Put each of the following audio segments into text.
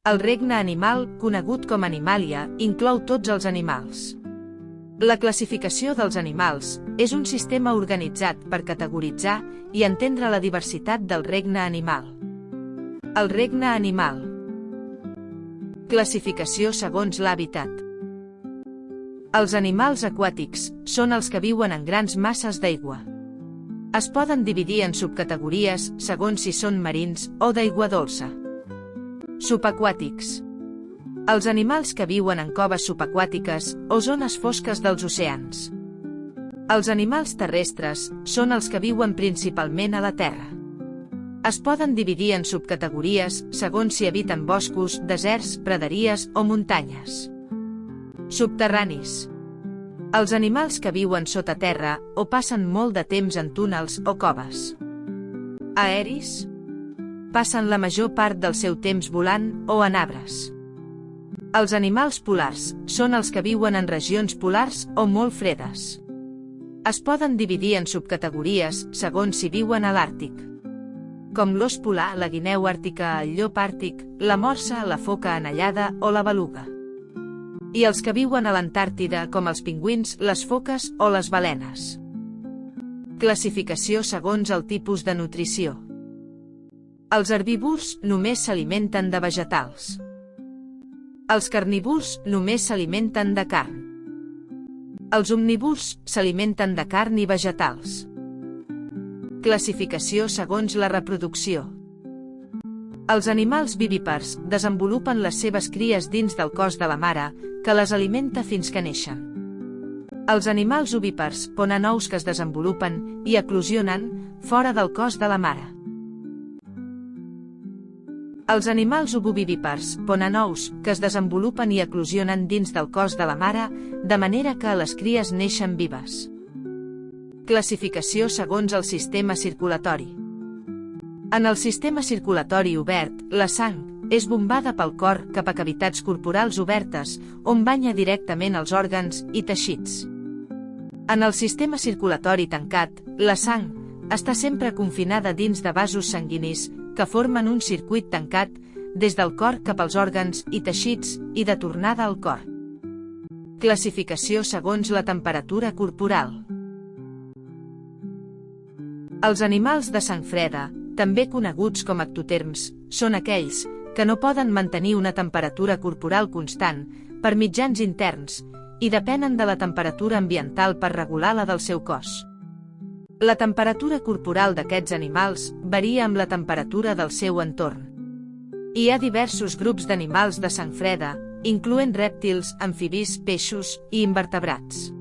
El regne animal, conegut com Animalia, inclou tots els animals. La classificació dels animals és un sistema organitzat per categoritzar i entendre la diversitat del regne animal. El regne animal. Classificació segons l'hàbitat. Els animals aquàtics són els que viuen en grans masses d'aigua. Es poden dividir en subcategories segons si són marins o d'aigua dolça. Subaquàtics. Els animals que viuen en coves subaquàtiques o zones fosques dels oceans. Els animals terrestres són els que viuen principalment a la terra. Es poden dividir en subcategories segons si habiten boscos, deserts, praderies o muntanyes. Subterranis. Els animals que viuen sota terra o passen molt de temps en túnels o coves. Aeris. Passen la major part del seu temps volant o en arbres. Els animals polars són els que viuen en regions polars o molt fredes. Es poden dividir en subcategories segons si viuen a l'Àrtic, com l'ós polar, la guineu àrtica, el llop àrtic, la morsa, la foca anellada o la beluga. I els que viuen a l'Antàrtida, com els pingüins, les foques o les balenes. Classificació segons el tipus de nutrició. Els herbívors només s'alimenten de vegetals. Els carnívors només s'alimenten de carn. Els omnívors s'alimenten de carn i vegetals. Classificació segons la reproducció. Els animals vivípars desenvolupen les seves cries dins del cos de la mare, que les alimenta fins que neixen. Els animals ovípars ponen ous que es desenvolupen i eclosionen fora del cos de la mare. Els animals ovovivípars ponen ous que es desenvolupen i eclosionen dins del cos de la mare, de manera que les cries neixen vives. Classificació segons el sistema circulatori. En el sistema circulatori obert, la sang és bombada pel cor cap a cavitats corporals obertes, on banya directament els òrgans i teixits. En el sistema circulatori tancat, la sang està sempre confinada dins de vasos sanguinis que formen un circuit tancat des del cor cap als òrgans i teixits i de tornada al cor. Classificació segons la temperatura corporal. Els animals de sang freda, també coneguts com ectoterms, són aquells que no poden mantenir una temperatura corporal constant per mitjans interns i depenen de la temperatura ambiental per regular la del seu cos. La temperatura corporal d'aquests animals varia amb la temperatura del seu entorn. Hi ha diversos grups d'animals de sang freda, incloent rèptils, amfibis, peixos i invertebrats.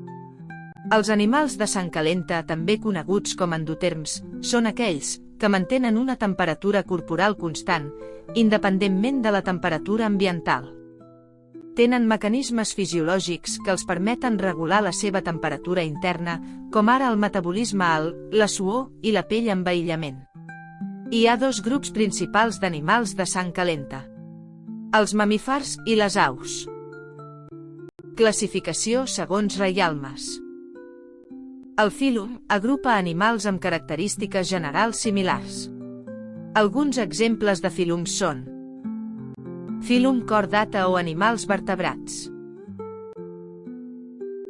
Els animals de sang calenta, també coneguts com endoterms, són aquells que mantenen una temperatura corporal constant, independentment de la temperatura ambiental. Tenen mecanismes fisiològics que els permeten regular la seva temperatura interna, com ara el metabolisme alt, la suor i la pell amb aïllament. Hi ha dos grups principals d'animals de sang calenta: els mamífers i les aus. Classificació segons reialmes. El fílum agrupa animals amb característiques generals similars. Alguns exemples de fílums són: fílum cordata o animals vertebrats.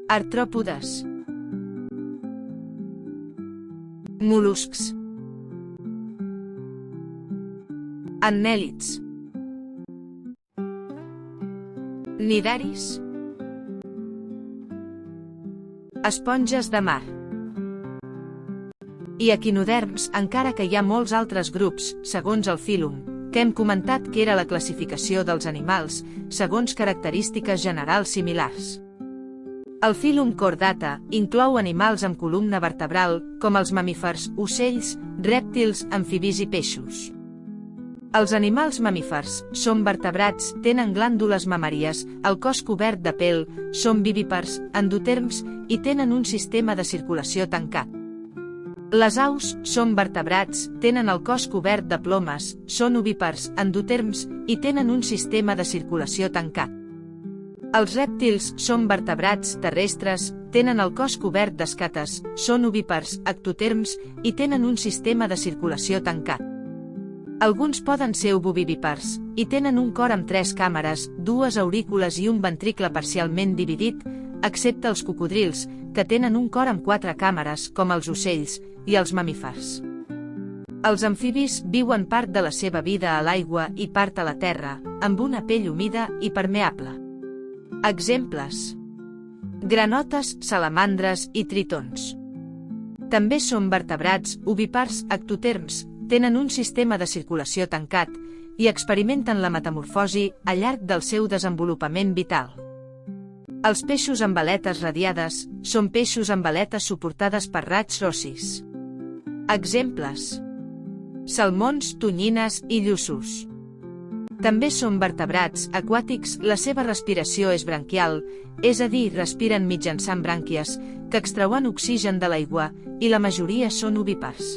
Artròpodes. Mol·luscs. Annèlids. Nidaris. Esponges de mar. I equinoderms, encara que hi ha molts altres grups, segons el fílum, que hem comentat que era la classificació dels animals, segons característiques generals similars. El fílum Chordata inclou animals amb columna vertebral, com els mamífers, ocells, rèptils, amfibis i peixos. Els animals mamífers són vertebrats, tenen glàndules mamàries, el cos cobert de pèl, són vivípars, endoterms i tenen un sistema de circulació tancat. Les aus són vertebrats, tenen el cos cobert de plomes, són ovípars, endoterms i tenen un sistema de circulació tancat. Els rèptils són vertebrats, terrestres, tenen el cos cobert d'escates, són ovípars, ectoterms i tenen un sistema de circulació tancat. Alguns poden ser ovovivípars, i tenen un cor amb 3 càmeres, 2 aurícules i un ventricle parcialment dividit, excepte els cocodrils, que tenen un cor amb 4 càmeres, com els ocells, i els mamífers. Els amfibis viuen part de la seva vida a l'aigua i part a la terra, amb una pell humida i permeable. Exemples: granotes, salamandres i tritons. També són vertebrats, ovípars, ectoterms, tenen un sistema de circulació tancat i experimenten la metamorfosi al llarg del seu desenvolupament vital. Els peixos amb aletes radiades són peixos amb aletes suportades per raigs rossis. Exemples: salmons, tonyines i lluços. També són vertebrats aquàtics, la seva respiració és branquial, és a dir, respiren mitjançant brànquies, que extreuen oxigen de l'aigua, i la majoria són ovípars.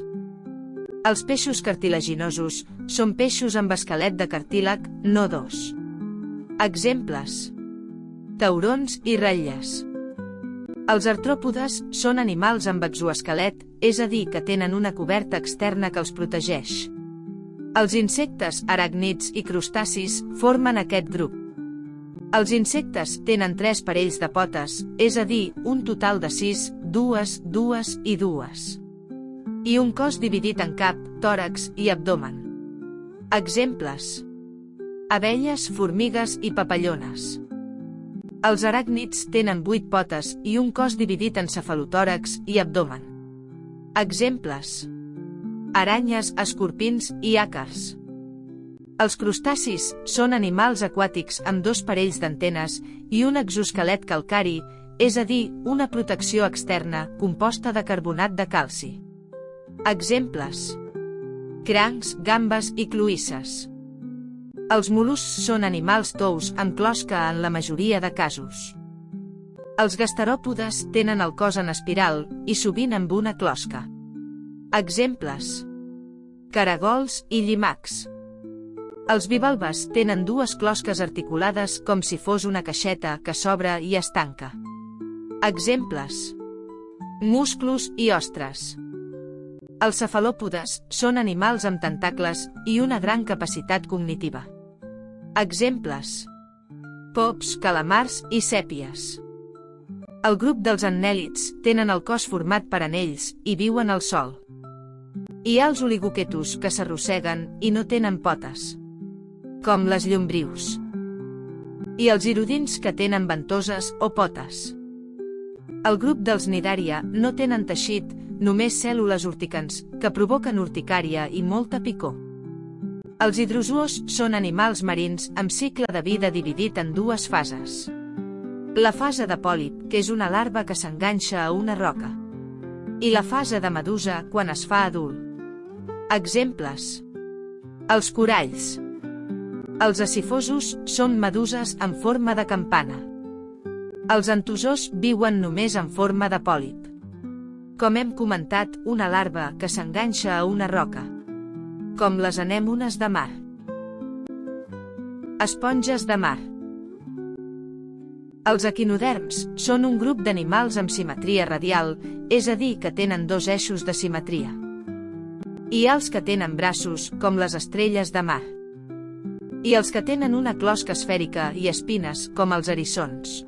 Els peixos cartilaginosos són peixos amb esquelet de cartílag, no d'os. Exemples: taurons i ratlles. Els artròpodes són animals amb exoesquelet, és a dir, que tenen una coberta externa que els protegeix. Els insectes, aràcnids i crustacis formen aquest grup. Els insectes tenen 3 parells de potes, és a dir, un total de 6, 2, 2 i 2. I un cos dividit en cap, tòrax i abdomen. Exemples: abelles, formigues i papallones. Els aràcnids tenen 8 potes i un cos dividit en cefalotòrax i abdomen. Exemples: aranyes, escorpins i àcars. Els crustacis són animals aquàtics amb 2 parells d'antenes i un exoesquelet calcari, és a dir, una protecció externa composta de carbonat de calci. Exemples: crancs, gambes i cloïsses. Els mol·luscs són animals tous amb closca en la majoria de casos. Els gasteròpodes tenen el cos en espiral i sovint amb una closca. Exemples: caragols i llimacs. Els bivalves tenen 2 closques articulades com si fos una caixeta que s'obre i es tanca. Exemples: musclos i ostres. Els cefalòpodes són animals amb tentacles i una gran capacitat cognitiva. Exemples: pops, calamars i sèpies. El grup dels annèlids tenen el cos format per anells i viuen al sòl. Hi ha els oligoquetos que s'arrosseguen i no tenen potes, com les llombrius. I els hirodins que tenen ventoses o potes. El grup dels Cnidaria no tenen teixit, només cèl·lules urticants, que provoquen urticària i molta picor. Els hidrozoos són animals marins amb cicle de vida dividit en 2 fases. La fase de pòlip, que és una larva que s'enganxa a una roca. I la fase de medusa, quan es fa adult. Exemples: els coralls. Els acifosos són meduses en forma de campana. Els antozós viuen només en forma de pòlip. Com hem comentat, una larva que s'enganxa a una roca. Com les anèmones de mar. Esponges de mar. Els equinoderms són un grup d'animals amb simetria radial, és a dir, que tenen 2 eixos de simetria. Hi ha els que tenen braços, com les estrelles de mar. I els que tenen una closca esfèrica i espines, com els eriçons.